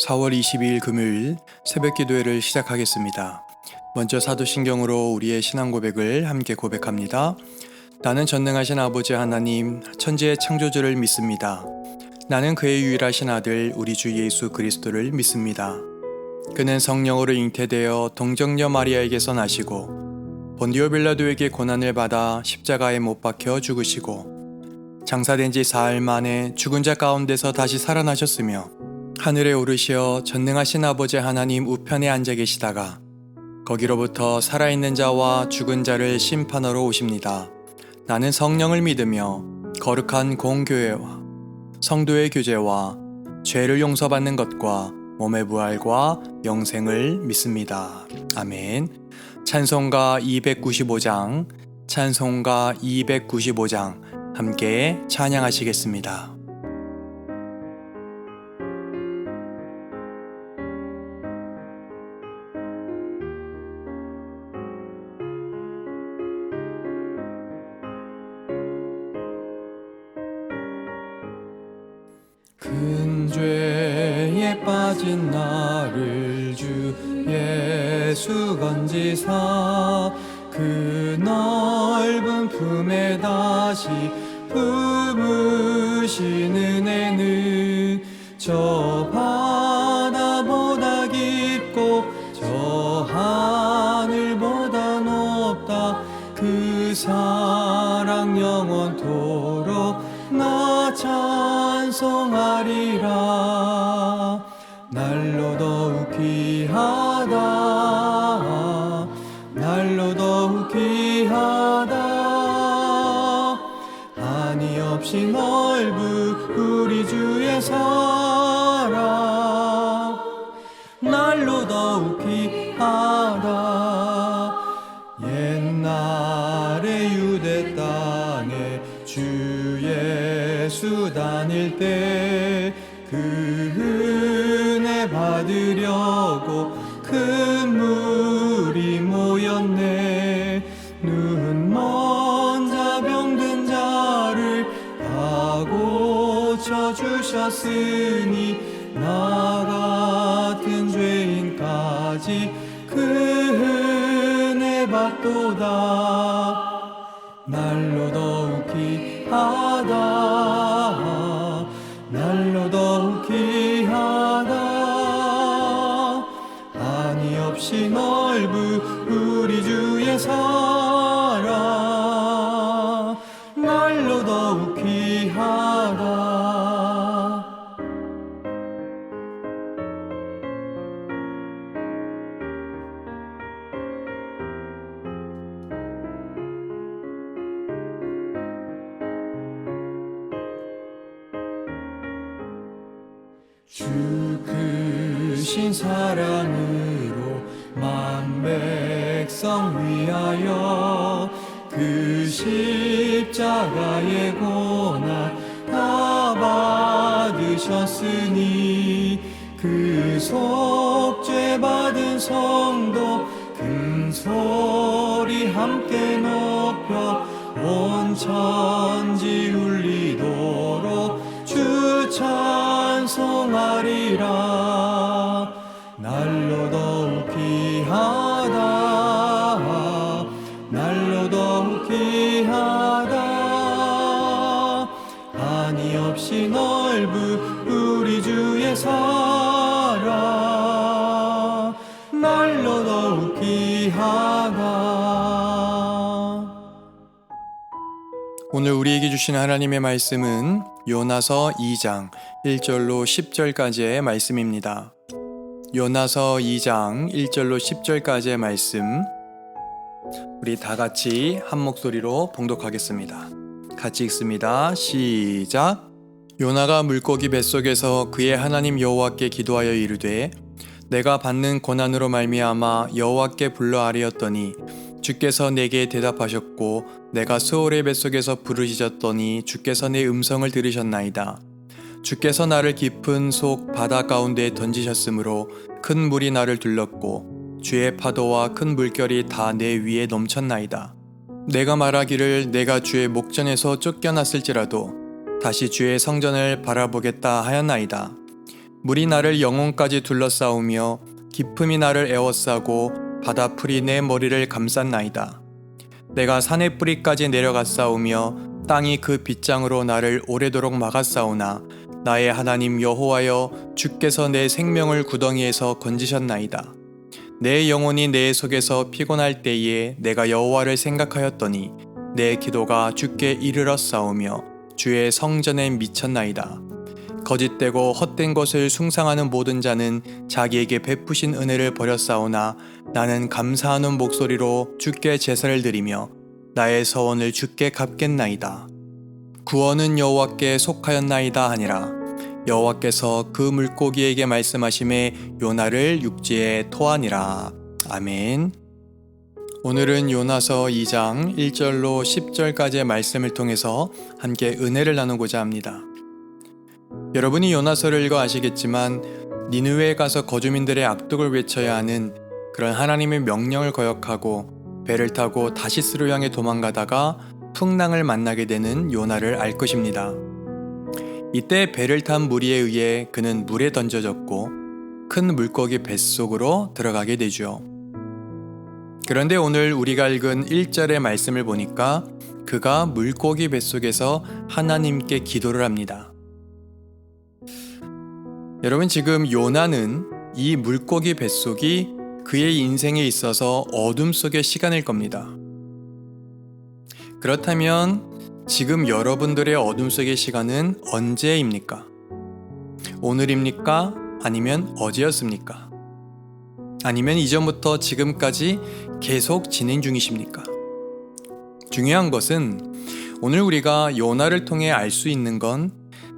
4월 22일 금요일 새벽 기도회를 시작하겠습니다. 먼저 사도신경으로 우리의 신앙 고백을 함께 고백합니다. 나는 전능하신 아버지 하나님, 천지의 창조주를 믿습니다. 나는 그의 유일하신 아들 우리 주 예수 그리스도를 믿습니다. 그는 성령으로 잉태되어 동정녀 마리아에게서 나시고 본디오 빌라도에게 고난을 받아 십자가에 못 박혀 죽으시고 장사된 지 사흘 만에 죽은 자 가운데서 다시 살아나셨으며 하늘에 오르시어 전능하신 아버지 하나님 우편에 앉아 계시다가 거기로부터 살아있는 자와 죽은 자를 심판하러 오십니다. 나는 성령을 믿으며 거룩한 공교회와 성도의 교제와 죄를 용서받는 것과 몸의 부활과 영생을 믿습니다. 아멘. 찬송가 295장, 찬송가 295장 함께 찬양하시겠습니다. 큰 죄에 빠진 나를 주 예수 건지사 그 넓은 품에 다시 품으신 은혜는 저 바다보다 깊고 저 하늘보다 높다. 그 사랑 영원토록 나 찬송하리라. 날로 더욱 귀하다. 날로 더욱 귀하다. 한이 없이 넓은 우리 주의 사랑. 날로 더욱 귀하다. 옛날에 유대 땅에 주 예수 다닐 때 그 은혜 받으려고 큰 무리 모였네. 눈먼 자 병든 자를 다 고쳐주셨으니 나 같은 죄인까지 그 은혜 받도다. 날로 더욱 귀하다. 날로 더욱 귀하다. 한이 없이 넓은 우리 주의 사랑. 날로 더욱 귀하다. 주 크신 사랑으로 만 백성 위하여 그 십자가의 고난 다 받으셨으니 그 속죄 받은 성도 큰 소리 함께 높여 온 천지 울리도록 주 찬송하리라. 날로 더욱 귀하다. 날로 더욱 귀하다. 한이 없이 넓은 우리 주의 사랑. 날로 더욱 귀하다. 오늘 우리에게 주신 하나님의 말씀은 요나서 2장 1절로 10절까지의 말씀입니다. 요나서 2장 1절로 10절까지의 말씀, 우리 다 같이 한 목소리로 봉독하겠습니다. 같이 읽습니다. 시작. 요나가 물고기 뱃속에서 그의 하나님 여호와께 기도하여 이르되 내가 받는 고난으로 말미암아 여호와께 불러 아뢰었더니 주께서 내게 대답하셨고 내가 스올의 뱃속에서 부르짖었더니 주께서 내 음성을 들으셨나이다. 주께서 나를 깊은 속 바다 가운데에 던지셨으므로 큰 물이 나를 둘렀고 주의 파도와 큰 물결이 다 내 위에 넘쳤나이다. 내가 말하기를 내가 주의 목전에서 쫓겨났을지라도 다시 주의 성전을 바라보겠다 하였나이다. 물이 나를 영혼까지 둘러싸우며 깊음이 나를 에워싸고 바다 풀이 내 머리를 감쌌나이다. 내가 산의 뿌리까지 내려갔사오며 땅이 그 빗장으로 나를 오래도록 막았사오나 나의 하나님 여호와여 주께서 내 생명을 구덩이에서 건지셨나이다. 내 영혼이 내 속에서 피곤할 때에 내가 여호와를 생각하였더니 내 기도가 주께 이르렀사오며 주의 성전에 미쳤나이다. 거짓되고 헛된 것을 숭상하는 모든 자는 자기에게 베푸신 은혜를 버렸사오나 나는 감사하는 목소리로 주께 제사를 드리며 나의 서원을 주께 갚겠나이다. 구원은 여호와께 속하였나이다 하니라. 여호와께서 그 물고기에게 말씀하심에 요나를 육지에 토하니라. 아멘. 오늘은 요나서 2장 1절로 10절까지의 말씀을 통해서 함께 은혜를 나누고자 합니다. 여러분이 요나서를 읽어 아시겠지만 니느웨에 가서 거주민들의 악독을 외쳐야 하는 그런 하나님의 명령을 거역하고 배를 타고 다시스로 향해 도망가다가 풍랑을 만나게 되는 요나를 알 것입니다. 이때 배를 탄 무리에 의해 그는 물에 던져졌고 큰 물고기 뱃속으로 들어가게 되죠. 그런데 오늘 우리가 읽은 1절의 말씀을 보니까 그가 물고기 뱃속에서 하나님께 기도를 합니다. 여러분, 지금 요나는 이 물고기 뱃속이 그의 인생에 있어서 어둠 속의 시간일 겁니다. 그렇다면 지금 여러분들의 어둠 속의 시간은 언제입니까? 오늘입니까? 아니면 어제였습니까? 아니면 이전부터 지금까지 계속 진행 중이십니까? 중요한 것은 오늘 우리가 요나를 통해 알 수 있는 건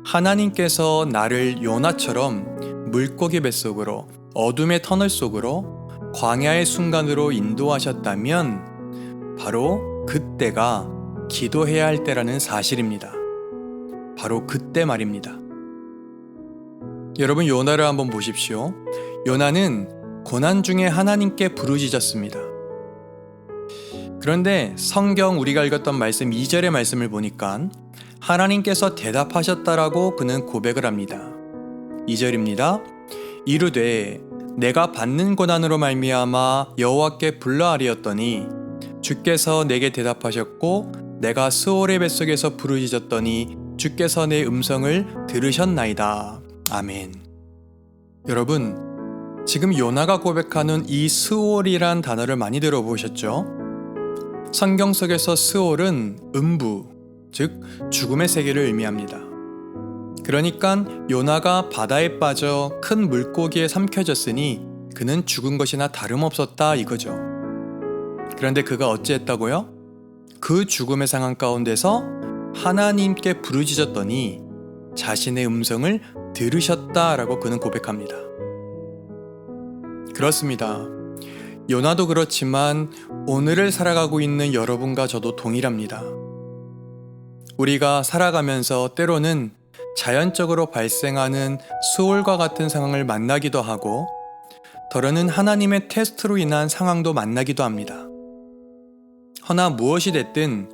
하나님께서 나를 요나처럼 물고기 뱃속으로 어둠의 터널 속으로 광야의 순간으로 인도하셨다면 바로 그때가 기도해야 할 때라는 사실입니다. 바로 그때 말입니다. 여러분, 요나를 한번 보십시오. 요나는 고난 중에 하나님께 부르짖었습니다. 그런데 성경 우리가 읽었던 말씀 2절의 말씀을 보니까 하나님께서 대답하셨다라고 그는 고백을 합니다. 2절입니다. 이르되 내가 받는 고난으로 말미암아 여호와께 불러아리었더니 주께서 내게 대답하셨고 내가 스올의 뱃속에서 부르짖었더니 주께서 내 음성을 들으셨나이다. 아멘. 여러분, 지금 요나가 고백하는 이 스올이란 단어를 많이 들어보셨죠? 성경 속에서 스올은 음부, 즉 죽음의 세계를 의미합니다. 그러니까 요나가 바다에 빠져 큰 물고기에 삼켜졌으니 그는 죽은 것이나 다름없었다 이거죠. 그런데 그가 어찌했다고요? 그 죽음의 상황 가운데서 하나님께 부르짖었더니 자신의 음성을 들으셨다라고 그는 고백합니다. 그렇습니다. 요나도 그렇지만 오늘을 살아가고 있는 여러분과 저도 동일합니다. 우리가 살아가면서 때로는 자연적으로 발생하는 수월과 같은 상황을 만나기도 하고 더러는 하나님의 테스트로 인한 상황도 만나기도 합니다. 허나 무엇이 됐든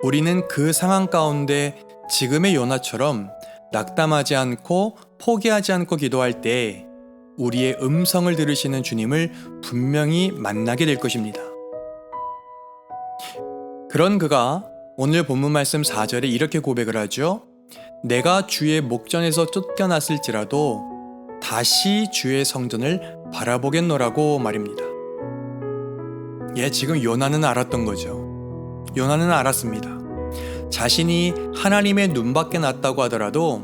우리는 그 상황 가운데 지금의 요나처럼 낙담하지 않고 포기하지 않고 기도할 때 우리의 음성을 들으시는 주님을 분명히 만나게 될 것입니다. 그런 그가 오늘 본문 말씀 4절에 이렇게 고백을 하죠. 내가 주의 목전에서 쫓겨났을지라도 다시 주의 성전을 바라보겠노라고 말입니다. 지금 요나는 알았던 거죠. 요나는 알았습니다. 자신이 하나님의 눈밖에 났다고 하더라도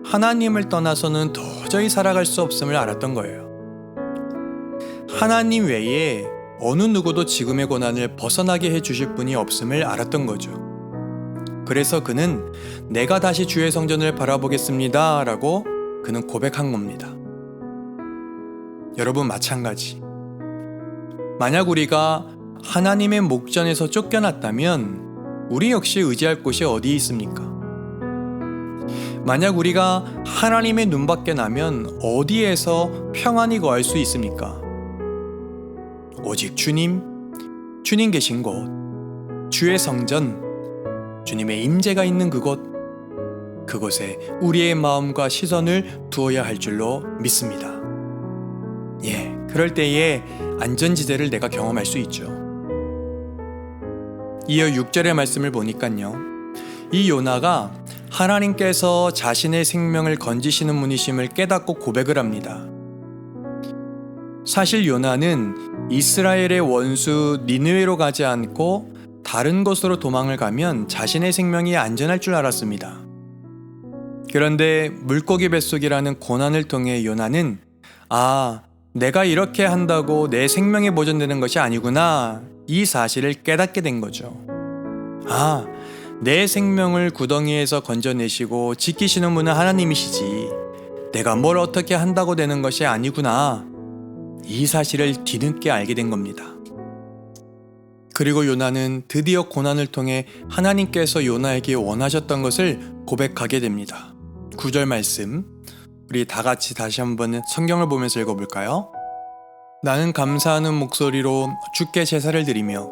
하나님을 떠나서는 도저히 살아갈 수 없음을 알았던 거예요. 하나님 외에 어느 누구도 지금의 고난을 벗어나게 해주실 분이 없음을 알았던 거죠. 그래서 그는 내가 다시 주의 성전을 바라보겠습니다 라고 그는 고백한 겁니다. 여러분, 마찬가지. 만약 우리가 하나님의 목전에서 쫓겨났다면 우리 역시 의지할 곳이 어디 있습니까? 만약 우리가 하나님의 눈밖에 나면 어디에서 평안히 거할 수 있습니까? 오직 주님 계신 곳, 주의 성전, 주님의 임재가 있는 그곳, 그곳에 우리의 마음과 시선을 두어야 할 줄로 믿습니다. 그럴 때에 안전지대를 내가 경험할 수 있죠. 이어 6절의 말씀을 보니까요, 이 요나가 하나님께서 자신의 생명을 건지시는 분이심을 깨닫고 고백을 합니다. 사실 요나는 이스라엘의 원수 니느웨로 가지 않고 다른 곳으로 도망을 가면 자신의 생명이 안전할 줄 알았습니다. 그런데 물고기 뱃속이라는 고난을 통해 요나는 내가 이렇게 한다고 내 생명이 보존되는 것이 아니구나, 이 사실을 깨닫게 된 거죠. 내 생명을 구덩이에서 건져내시고 지키시는 분은 하나님이시지, 내가 뭘 어떻게 한다고 되는 것이 아니구나, 이 사실을 뒤늦게 알게 된 겁니다. 그리고 요나는 드디어 고난을 통해 하나님께서 요나에게 원하셨던 것을 고백하게 됩니다. 9절 말씀, 우리 다 같이 다시 한번 성경을 보면서 읽어볼까요? 나는 감사하는 목소리로 주께 제사를 드리며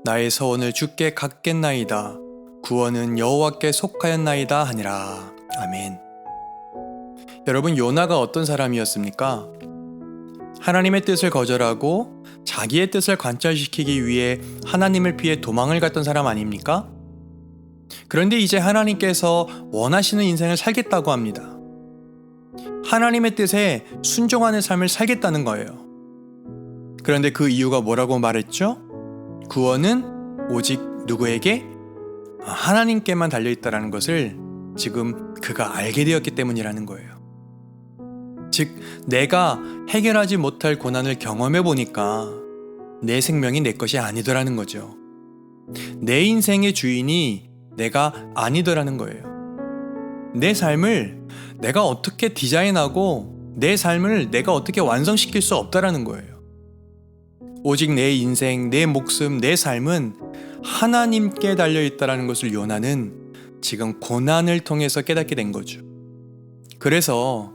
나의 서원을 주께 갚겠나이다. 구원은 여호와께 속하였나이다 하니라. 아멘. 여러분, 요나가 어떤 사람이었습니까? 하나님의 뜻을 거절하고 자기의 뜻을 관철시키기 위해 하나님을 피해 도망을 갔던 사람 아닙니까? 그런데 이제 하나님께서 원하시는 인생을 살겠다고 합니다. 하나님의 뜻에 순종하는 삶을 살겠다는 거예요. 그런데 그 이유가 뭐라고 말했죠? 구원은 오직 누구에게? 하나님께만 달려있다라는 것을 지금 그가 알게 되었기 때문이라는 거예요. 즉, 내가 해결하지 못할 고난을 경험해 보니까 내 생명이 내 것이 아니더라는 거죠. 내 인생의 주인이 내가 아니더라는 거예요. 내 삶을 내가 어떻게 디자인하고 내 삶을 내가 어떻게 완성시킬 수 없다라는 거예요. 오직 내 인생, 내 목숨, 내 삶은 하나님께 달려있다라는 것을 요나는 지금 고난을 통해서 깨닫게 된 거죠. 그래서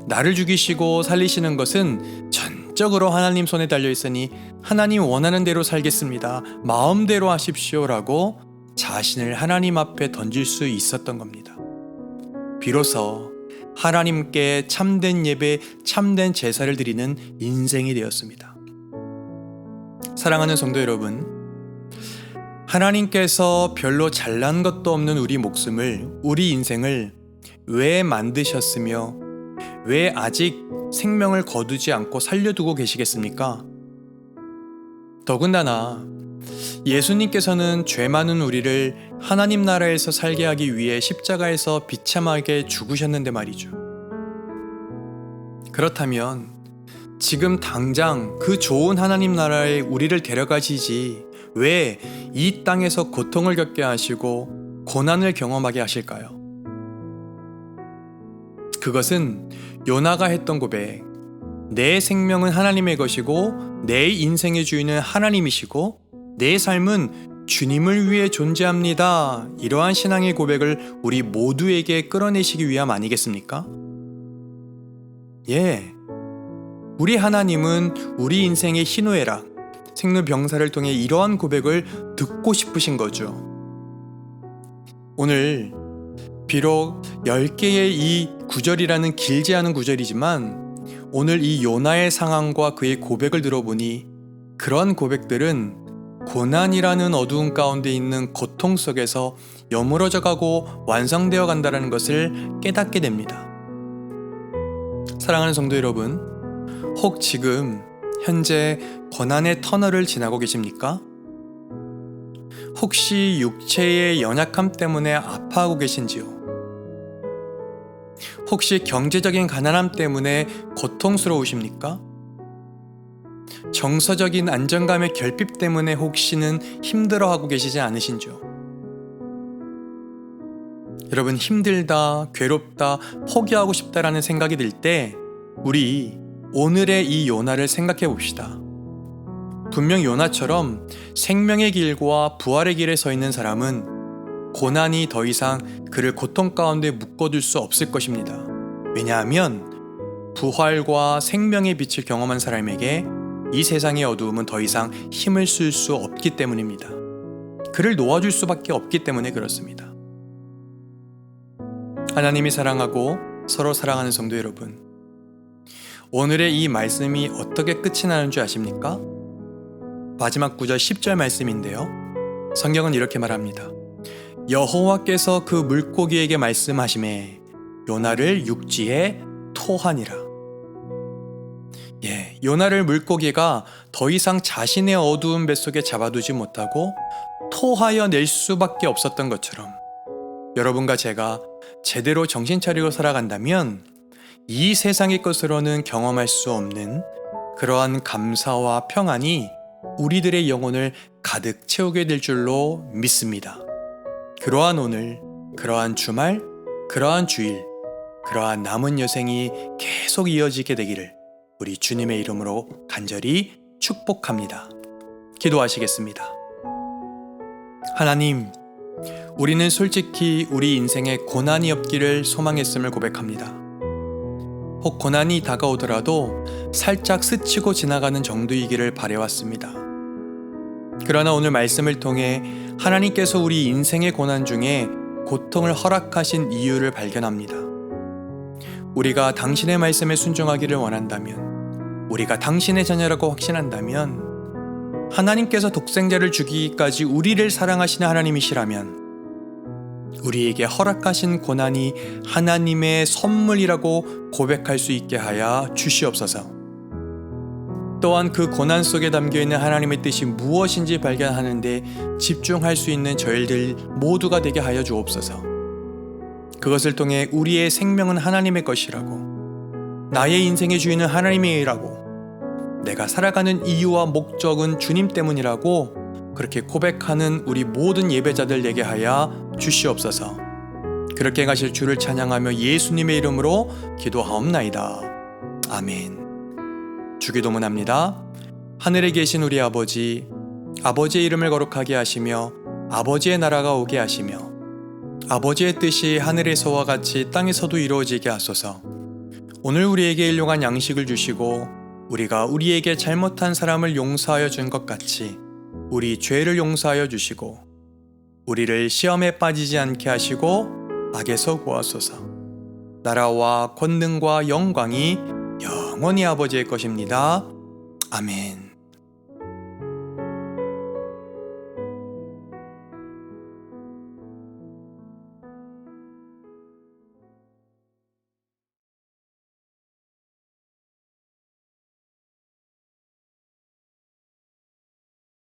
나를 죽이시고 살리시는 것은 전적으로 하나님 손에 달려있으니 하나님 원하는 대로 살겠습니다, 마음대로 하십시오라고 자신을 하나님 앞에 던질 수 있었던 겁니다. 비로소 하나님께 참된 예배, 참된 제사를 드리는 인생이 되었습니다. 사랑하는 성도 여러분, 하나님께서 별로 잘난 것도 없는 우리 목숨을, 우리 인생을 왜 만드셨으며 왜 아직 생명을 거두지 않고 살려두고 계시겠습니까? 더군다나 예수님께서는 죄 많은 우리를 하나님 나라에서 살게 하기 위해 십자가에서 비참하게 죽으셨는데 말이죠. 그렇다면 지금 당장 그 좋은 하나님 나라에 우리를 데려가시지 왜 이 땅에서 고통을 겪게 하시고 고난을 경험하게 하실까요? 그것은 요나가 했던 고백, 내 생명은 하나님의 것이고 내 인생의 주인은 하나님이시고 내 삶은 주님을 위해 존재합니다, 이러한 신앙의 고백을 우리 모두에게 끌어내시기 위함 아니겠습니까? 우리 하나님은 우리 인생의 희노애락, 생로병사를 통해 이러한 고백을 듣고 싶으신 거죠. 오늘 비록 10개의 이 구절이라는 길지 않은 구절이지만 오늘 이 요나의 상황과 그의 고백을 들어보니 그런 고백들은 고난이라는 어두운 가운데 있는 고통 속에서 여물어져 가고 완성되어 간다는 것을 깨닫게 됩니다. 사랑하는 성도 여러분, 혹 지금 현재 고난의 터널을 지나고 계십니까? 혹시 육체의 연약함 때문에 아파하고 계신지요? 혹시 경제적인 가난함 때문에 고통스러우십니까? 정서적인 안정감의 결핍 때문에 혹시는 힘들어하고 계시지 않으신지요? 여러분, 힘들다, 괴롭다, 포기하고 싶다라는 생각이 들 때 우리 오늘의 이 요나를 생각해 봅시다. 분명 요나처럼 생명의 길과 부활의 길에 서 있는 사람은 고난이 더 이상 그를 고통 가운데 묶어둘 수 없을 것입니다. 왜냐하면 부활과 생명의 빛을 경험한 사람에게 이 세상의 어두움은 더 이상 힘을 쓸 수 없기 때문입니다. 그를 놓아줄 수밖에 없기 때문에 그렇습니다. 하나님이 사랑하고 서로 사랑하는 성도 여러분, 오늘의 이 말씀이 어떻게 끝이 나는 줄 아십니까? 마지막 구절 10절 말씀인데요. 성경은 이렇게 말합니다. 여호와께서 그 물고기에게 말씀하시매 요나를 육지에 토하니라. 요나를 물고기가 더 이상 자신의 어두운 뱃속에 잡아두지 못하고 토하여 낼 수밖에 없었던 것처럼, 여러분과 제가 제대로 정신 차리고 살아간다면 이 세상의 것으로는 경험할 수 없는 그러한 감사와 평안이 우리들의 영혼을 가득 채우게 될 줄로 믿습니다. 그러한 오늘, 그러한 주말, 그러한 주일, 그러한 남은 여생이 계속 이어지게 되기를 우리 주님의 이름으로 간절히 축복합니다. 기도하시겠습니다. 하나님, 우리는 솔직히 우리 인생에 고난이 없기를 소망했음을 고백합니다. 혹 고난이 다가오더라도 살짝 스치고 지나가는 정도이기를 바라왔습니다. 그러나 오늘 말씀을 통해 하나님께서 우리 인생의 고난 중에 고통을 허락하신 이유를 발견합니다. 우리가 당신의 말씀에 순종하기를 원한다면, 우리가 당신의 자녀라고 확신한다면, 하나님께서 독생자를 주기까지 우리를 사랑하시는 하나님이시라면 우리에게 허락하신 고난이 하나님의 선물이라고 고백할 수 있게 하여 주시옵소서. 또한 그 고난 속에 담겨있는 하나님의 뜻이 무엇인지 발견하는데 집중할 수 있는 저희들 모두가 되게 하여 주옵소서. 그것을 통해 우리의 생명은 하나님의 것이라고, 나의 인생의 주인은 하나님이라고, 내가 살아가는 이유와 목적은 주님 때문이라고 그렇게 고백하는 우리 모든 예배자들 되게 하여 주시옵소서. 그렇게 가실 주를 찬양하며 예수님의 이름으로 기도하옵나이다. 아멘. 주기도문합니다. 하늘에 계신 우리 아버지, 아버지의 이름을 거룩하게 하시며 아버지의 나라가 오게 하시며 아버지의 뜻이 하늘에서와 같이 땅에서도 이루어지게 하소서. 오늘 우리에게 일용할 양식을 주시고 우리가 우리에게 잘못한 사람을 용서하여 준 것 같이 우리 죄를 용서하여 주시고 우리를 시험에 빠지지 않게 하시고 악에서 구하소서. 나라와 권능과 영광이 영원히 아버지의 것입니다. 아멘.